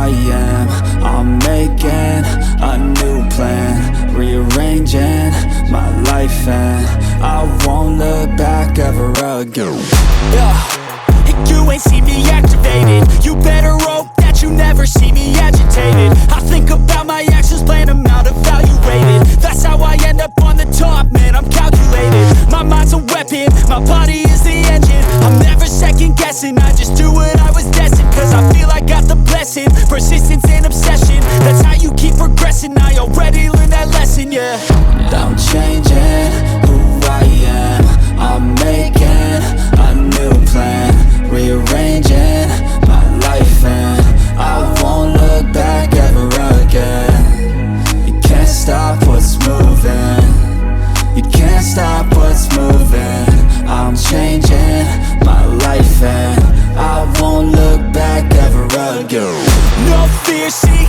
I am. I'm making a new plan, rearranging my life, and I won't look back ever again. You ain't see me activated. You better hope that you never see me agitated. I think about my actions, plan them out, evaluated. That's how I end up on the top, man, I'm calculated. My mind's a weapon, my body is the engine. I'm never second guessing, I just do what I was destined. Cause I feel I got the blessing, persistence and obsession. That's how you keep progressing, I already learned that lesson, yeah. I'm changing who I am. I'm making a new plan, rearranging my life, and I won't look back ever again. You can't stop what's moving. You can't stop what's moving. I'm changing my life, and I won't look back ever again. No fear, see